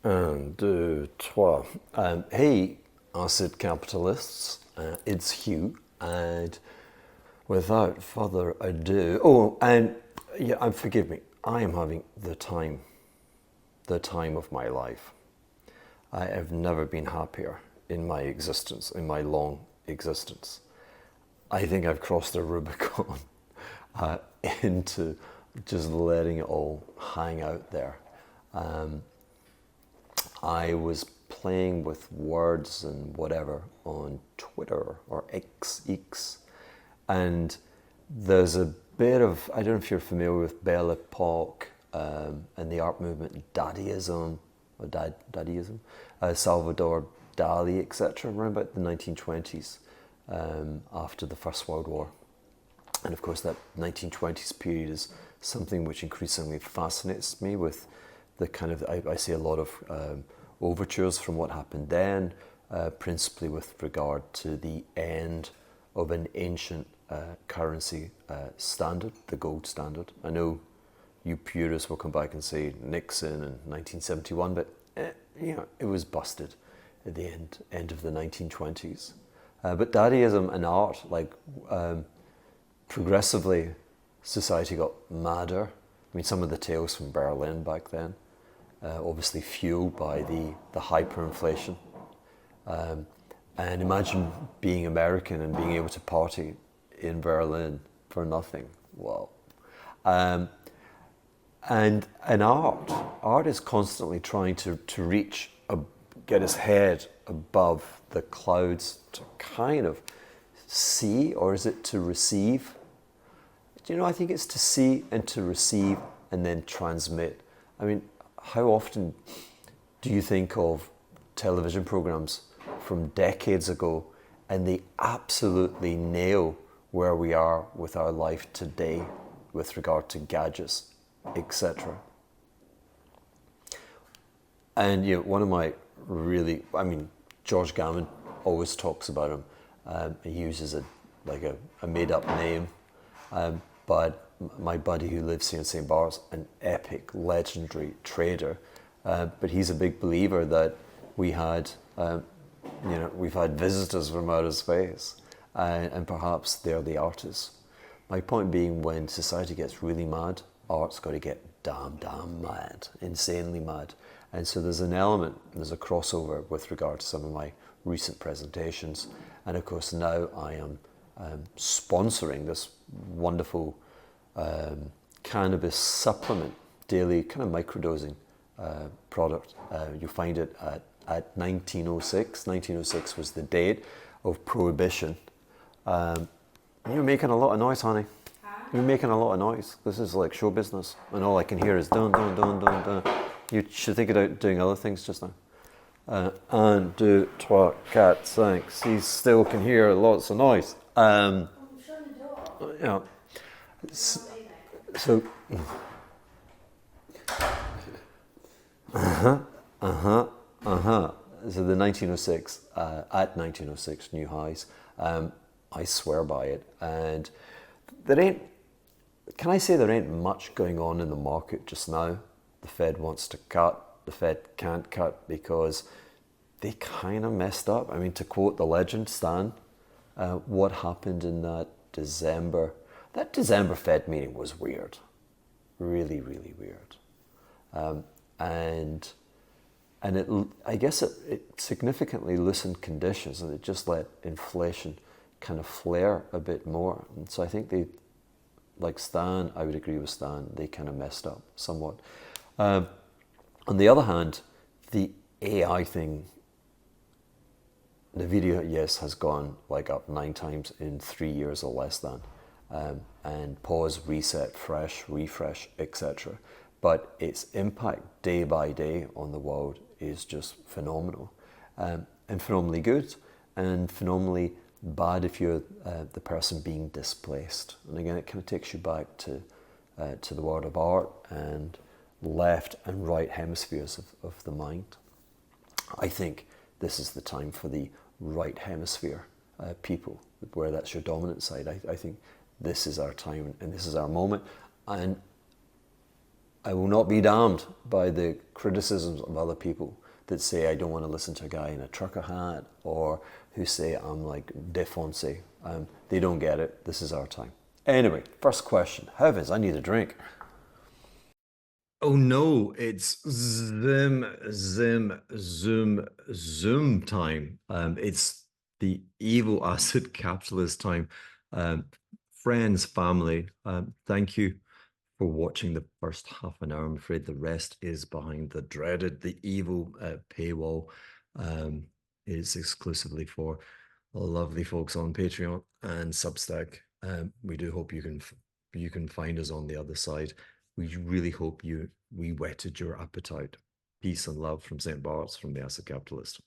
Un, deux, trois. Hey, acid capitalists, it's Hugh, and without further ado, yeah, forgive me, I am having the time of my life. I have never been happier in my existence, in my long existence. I think I've crossed the Rubicon uh, into just letting it all hang out there. I was playing with words and whatever on Twitter or X, and there's a bit of, I don't know if you're familiar with Belle Epoque and the art movement, Dadaism, or Dadaism, Salvador Dali, etc., around about the 1920s, after the First World War. And of course, that 1920s period is something which increasingly fascinates me with the kind of, I see a lot of overtures from what happened then, principally with regard to the end of an ancient currency standard, the gold standard. I know you purists will come back and say Nixon in 1971, but it was busted at the end of the 1920s. But Dadaism and art, progressively, society got madder. I mean, some of the tales from Berlin back then, obviously fueled by the hyperinflation. And imagine being American and being able to party in Berlin for nothing. Wow. And art is constantly trying to reach, get its head above the clouds to kind of see, or is it to receive? I think it's to see and to receive and then transmit. I mean, how often do you think of television programs from decades ago and they absolutely nail where we are with our life today with regard to gadgets, etc.? And one of my George Gammon always talks about him. He uses a made-up name. But my buddy who lives here in St. Bart's, an epic, legendary trader, but he's a big believer that we've had visitors from outer space, and perhaps they're the artists. My point being, when society gets really mad, art's got to get damn mad, insanely mad. And so there's a crossover with regard to some of my recent presentations. And of course now I am sponsoring this wonderful cannabis supplement, daily kind of microdosing product. You'll find it at 1906. 1906 was the date of prohibition. You're making a lot of noise, honey. You're making a lot of noise. This is like show business, and all I can hear is dun dun dun dun dun. You should think about doing other things just now. Un, deux, trois, quatre, cinq. He still can hear lots of noise. So, So the 1906, at 1906, new highs. I swear by it. And can I say there ain't much going on in the market just now? The Fed wants to cut, the Fed can't cut because they kind of messed up. I mean, to quote the legend, Stan, what happened in that December Fed meeting was weird. Really, really weird. And I guess it significantly loosened conditions, and it just let inflation kind of flare a bit more. And so I think they, like Stan, I would agree with Stan, they kind of messed up somewhat. On the other hand, the AI thing, the video, yes, has gone up 9 times in 3 years or less than. And pause, reset, fresh, refresh, etc. But its impact day by day on the world is just phenomenal, and phenomenally good, and phenomenally bad if you're the person being displaced. And again, it kind of takes you back to the world of art and left and right hemispheres of the mind. I think this is the time for the right hemisphere people, where that's your dominant side. I think this is our time and this is our moment. And I will not be damned by the criticisms of other people that say I don't want to listen to a guy in a trucker hat or who say I'm like défoncé. They don't get it. This is our time. Anyway, first question. Heavens, I need a drink. Oh no, it's zoom time. It's the evil acid capitalist time. Um, Friends, family, thank you for watching the first half an hour. I'm afraid the rest is behind the evil paywall. It's exclusively for the lovely folks on Patreon and Substack. We do hope you can find us on the other side. We really hope we whetted your appetite. Peace and love from St. Bart's from the Acid Capitalist.